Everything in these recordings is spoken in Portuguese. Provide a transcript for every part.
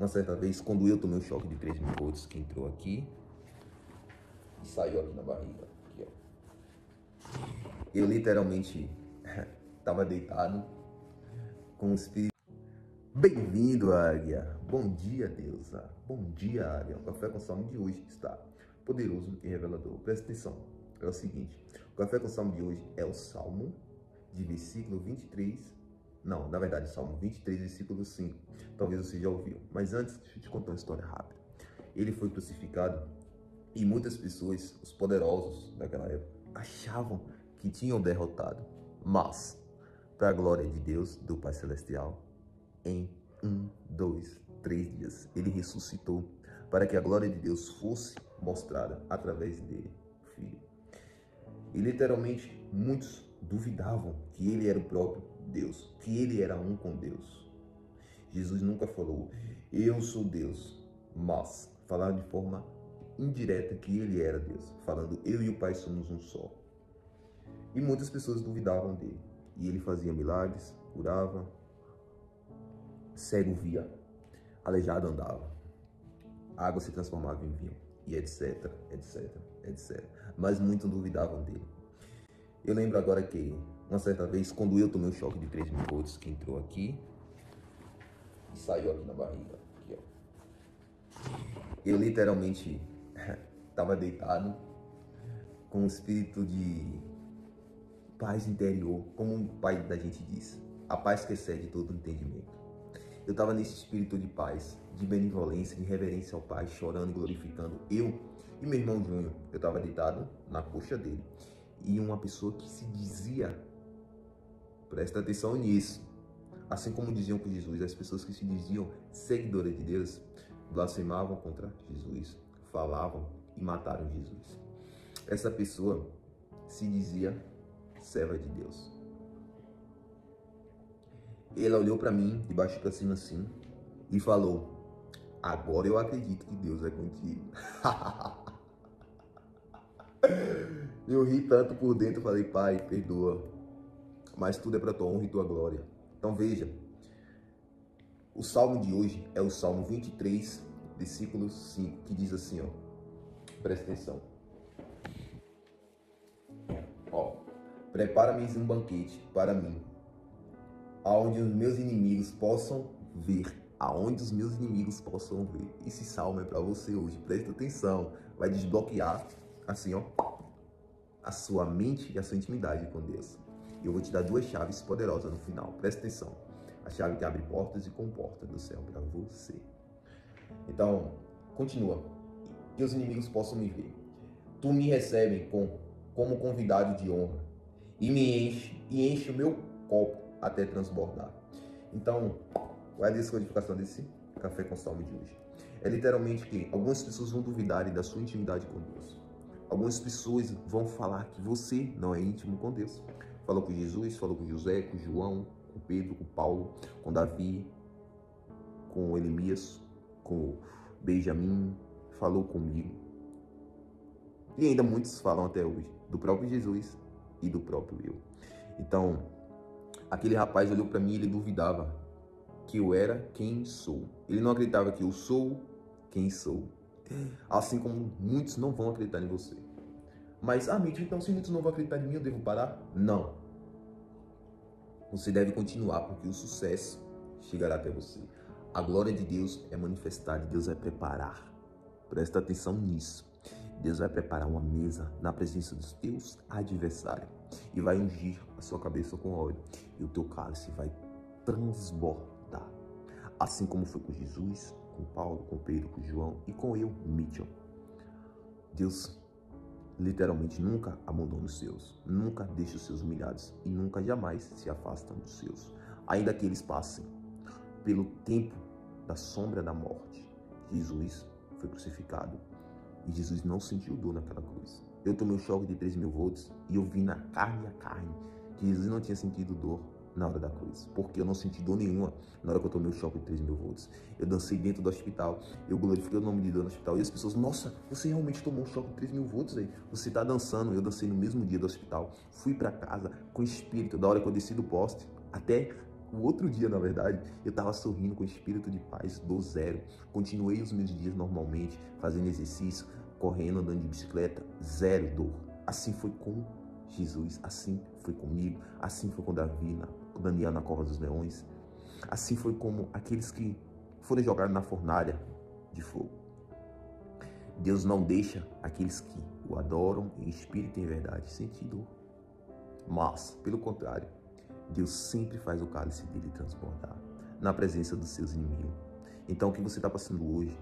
uma certa vez, quando eu tomei um choque de 3.000 volts, que entrou aqui e saiu aqui na barriga, aqui, ó. Eu literalmente estava deitado com o espírito. Bem-vindo, Águia! Bom dia, deusa! Bom dia, Águia! O Café com Salmo de hoje está poderoso e revelador. Presta atenção, é o seguinte, o Café com Salmo de hoje é o Salmo de versículo 23, não, na verdade, Salmo 23, versículo 5. Talvez você já ouviu, mas antes, deixa eu te contar uma história rápida. Ele foi crucificado e muitas pessoas, os poderosos daquela época, achavam que tinham derrotado, mas, para a glória de Deus, do Pai Celestial, em 1, 2, 3 dias, ele ressuscitou para que a glória de Deus fosse mostrada através dele, o Filho. E literalmente muitos duvidavam que ele era o próprio Deus, que ele era um com Deus. Jesus nunca falou, eu sou Deus, mas falava de forma indireta que ele era Deus, falando, eu e o Pai somos um só. E muitas pessoas duvidavam dele. E ele fazia milagres, curava, cego via, aleijado andava, a água se transformava em vinho, e etc, etc, etc. Mas muitos duvidavam dele. Eu lembro agora que, uma certa vez, quando eu tomei um choque de 3.000 volts, que entrou aqui e saiu aqui na barriga, aqui, ó. Eu literalmente estava deitado com um espírito de paz interior, como o pai da gente diz, a paz que excede todo entendimento. Eu estava nesse espírito de paz, de benevolência, de reverência ao Pai, chorando e glorificando. Eu e meu irmão Júnior, eu estava deitado na coxa dele. E uma pessoa que se dizia, presta atenção nisso, assim como diziam com Jesus, as pessoas que se diziam seguidoras de Deus, blasfemavam contra Jesus, falavam e mataram Jesus. Essa pessoa se dizia serva de Deus. Ela olhou para mim, de baixo para cima assim, e falou, agora eu acredito que Deus é contigo. Eu ri tanto por dentro, falei, Pai, perdoa, mas tudo é para tua honra e tua glória. Então veja, o salmo de hoje é o Salmo 23, versículo 5, que diz assim, ó, presta atenção. Ó, prepara-me um banquete para mim, aonde os meus inimigos possam ver. Aonde os meus inimigos possam ver. Esse salmo é para você hoje. Presta atenção. Vai desbloquear, assim, ó, a sua mente e a sua intimidade com Deus. Eu vou te dar duas chaves poderosas no final. Presta atenção. A chave que abre portas e comporta do céu para você. Então, continua. Que os inimigos possam me ver. Tu me recebes como convidado de honra. E me enche o meu copo até transbordar. Então, qual é a descodificação desse Café com Salmo de hoje? É literalmente que algumas pessoas vão duvidarem da sua intimidade com Deus. Algumas pessoas vão falar que você não é íntimo com Deus. Falou com Jesus, falou com José, com João, com Pedro, com Paulo, com Davi, com Elemias, com Benjamim, falou comigo. E ainda muitos falam até hoje, do próprio Jesus e do próprio eu. Então, aquele rapaz olhou para mim e ele duvidava que eu era quem sou. Ele não acreditava que eu sou quem sou. Assim como muitos não vão acreditar em você. Mas, Mitch, então se muitos não vão acreditar em mim, eu devo parar? Não. Você deve continuar, porque o sucesso chegará até você. A glória de Deus é manifestada, Deus vai preparar. Presta atenção nisso. Deus vai preparar uma mesa na presença dos teus adversários e vai ungir a sua cabeça com óleo e o teu cálice vai transbordar. Assim como foi com Jesus, com Paulo, com Pedro, com João e com eu, Mitchell. Deus literalmente nunca abandona os seus, nunca deixa os seus humilhados e nunca jamais se afasta dos seus. Ainda que eles passem pelo tempo da sombra da morte, Jesus foi crucificado. E Jesus não sentiu dor naquela cruz. Eu tomei um choque de 3.000 volts e eu vi na carne a carne que Jesus não tinha sentido dor na hora da cruz. Porque eu não senti dor nenhuma na hora que eu tomei o choque de 3.000 volts. Eu dancei dentro do hospital, eu glorifiquei o nome de Deus no hospital. E as pessoas, nossa, você realmente tomou um choque de 3.000 volts aí? Você tá dançando. Eu dancei no mesmo dia do hospital. Fui para casa com espírito. Da hora que eu desci do poste até O outro dia, na verdade, eu tava sorrindo com espírito de paz do zero. Continuei os meus dias normalmente, fazendo exercício, correndo, andando de bicicleta, zero dor. Assim foi com Jesus, assim foi comigo, assim foi com Davi, com Daniel na cova dos leões. Assim foi como aqueles que foram jogados na fornalha de fogo. Deus não deixa aqueles que o adoram em espírito e em verdade sentir dor. Mas, pelo contrário, Deus sempre faz o cálice dele transbordar na presença dos seus inimigos. Então, o que você está passando hoje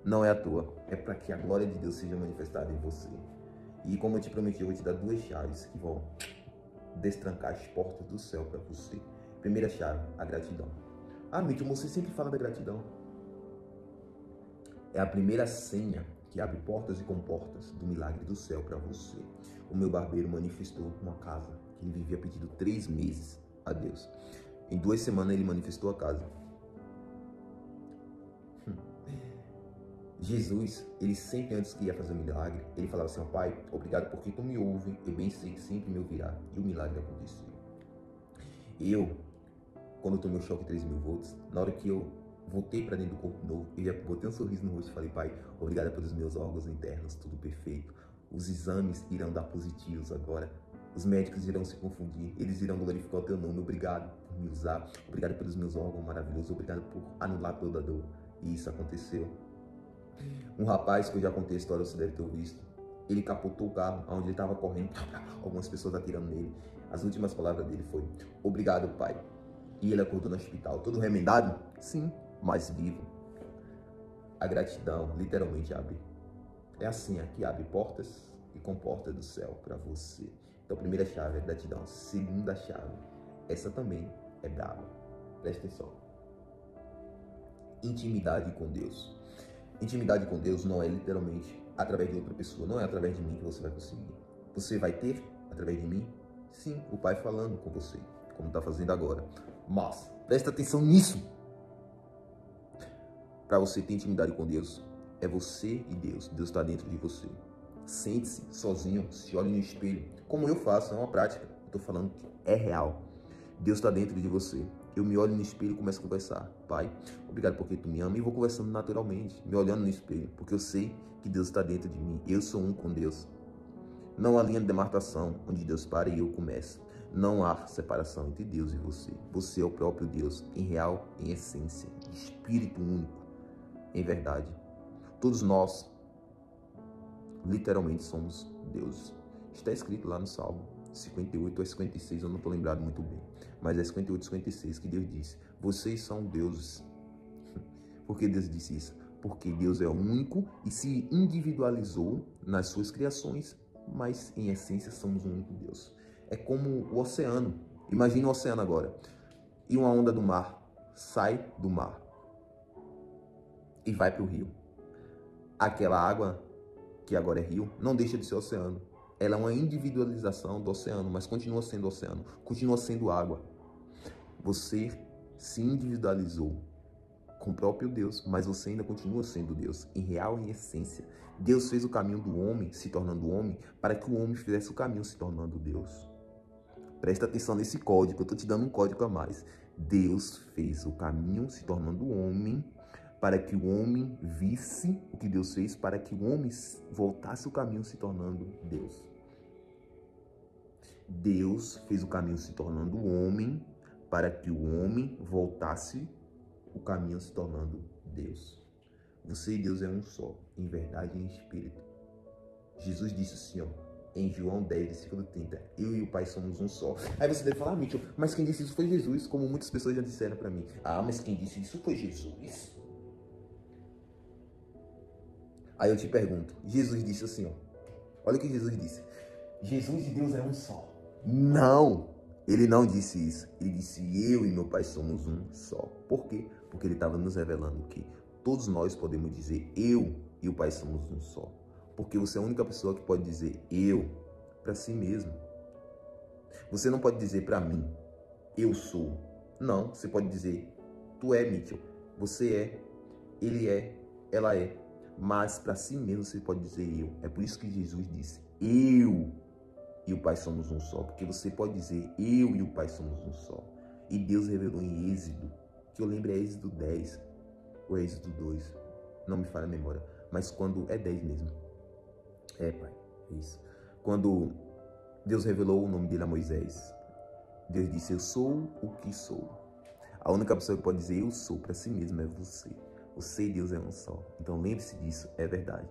não é à toa, é para que a glória de Deus seja manifestada em você. E como eu te prometi, eu vou te dar duas chaves que vão destrancar as portas do céu para você. Primeira chave, a gratidão. Ah, Milton, você sempre fala da gratidão. É a primeira senha que abre portas e comportas do milagre do céu para você. O meu barbeiro manifestou uma casa que ele vivia pedindo 3 meses a Deus. Em 2 semanas ele manifestou a casa. Jesus, ele sempre antes que ia fazer um milagre, ele falava assim: ó Pai, obrigado porque tu me ouve, eu bem sei que sempre me ouvirá. E o milagre aconteceu. Eu, quando eu tomei o choque 3.000 volts, na hora que eu voltei para dentro do corpo novo, eu já botei um sorriso no rosto e falei: Pai, obrigado pelos meus órgãos internos, tudo perfeito. Os exames irão dar positivos agora. Os médicos irão se confundir, eles irão glorificar o teu nome. Obrigado por me usar, obrigado pelos meus órgãos maravilhosos, obrigado por anular toda a dor. E isso aconteceu. Um rapaz, que eu já contei a história, você deve ter visto, ele capotou o carro, onde ele estava correndo, algumas pessoas atirando nele. As últimas palavras dele foi: obrigado, pai. E ele acordou no hospital, todo remendado? Sim, mas vivo. A gratidão literalmente abre. É assim, aqui abre portas e comporta do céu para você. Então, a primeira chave é gratidão. Segunda chave, essa também é brava. Presta atenção. Intimidade com Deus. Intimidade com Deus não é literalmente através de outra pessoa, não é através de mim que você vai conseguir. Você vai ter através de mim? Sim, o Pai falando com você, como está fazendo agora. Mas, presta atenção nisso. Para você ter intimidade com Deus, é você e Deus. Deus está dentro de você. Sente-se sozinho, se olhe no espelho. Como eu faço, é uma prática. Estou falando que é real. Deus está dentro de você. Eu me olho no espelho e começo a conversar. Pai, obrigado porque tu me ama. E vou conversando naturalmente, me olhando no espelho, porque eu sei que Deus está dentro de mim. Eu sou um com Deus. Não há linha de demarcação onde Deus para e eu começo. Não há separação entre Deus e você. Você é o próprio Deus, em real, em essência, Espírito único, em verdade. Todos nós, literalmente, somos deuses. Está escrito lá no Salmo 58 ou 56, eu não estou lembrado muito bem. Mas é 58 e 56 que Deus disse: vocês são deuses. Por que Deus disse isso? Porque Deus é único e se individualizou nas suas criações, mas em essência somos um único Deus. É como o oceano. Imagina o oceano agora. E uma onda do mar sai do mar e vai para o rio. Aquela água, que agora é rio, não deixa de ser oceano. Ela é uma individualização do oceano, mas continua sendo oceano, continua sendo água. Você se individualizou com o próprio Deus, mas você ainda continua sendo Deus, em real e em essência. Deus fez o caminho do homem, se tornando homem, para que o homem fizesse o caminho, se tornando Deus. Presta atenção nesse código, eu estou te dando um código a mais. Deus fez o caminho, se tornando homem, para que o homem visse o que Deus fez, para que o homem voltasse o caminho, se tornando Deus. Deus fez o caminho se tornando homem, para que o homem voltasse o caminho se tornando Deus. Você e Deus é um só, em verdade e em espírito. Jesus disse assim, ó, em João 10, versículo 30, eu e o Pai somos um só. Aí você deve falar: Mitchell, mas quem disse isso foi Jesus, como muitas pessoas já disseram para mim. Ah, mas quem disse isso foi Jesus. Aí eu te pergunto, Jesus disse assim, ó, olha o que Jesus disse: Jesus e Deus é um só. Não, ele não disse isso. Ele disse: eu e meu Pai somos um só. Por quê? Porque ele estava nos revelando que todos nós podemos dizer eu e o Pai somos um só. Porque você é a única pessoa que pode dizer eu para si mesmo. Você não pode dizer para mim, eu sou. Não, você pode dizer, tu é, Mitchell. Você é, ele é, ela é. Mas para si mesmo você pode dizer eu. É por isso que Jesus disse, eu e o Pai somos um só. Porque você pode dizer eu e o Pai somos um só. E Deus revelou em Êxodo, que eu lembro é Êxodo 10 ou Êxodo 2, não me falha a memória, mas quando é 10 mesmo. Pai, é isso. Quando Deus revelou o nome dele a Moisés, Deus disse: eu sou o que sou. A única pessoa que pode dizer eu sou para si mesmo é você. Você e Deus é um só. Então lembre-se disso, é verdade.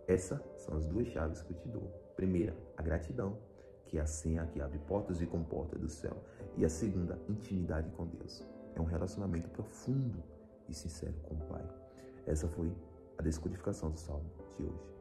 Essas são as duas chaves que eu te dou. Primeira, a gratidão, que é a senha que abre portas e comporta do céu. E a segunda, intimidade com Deus. É um relacionamento profundo e sincero com o Pai. Essa foi a descodificação do Salmo de hoje.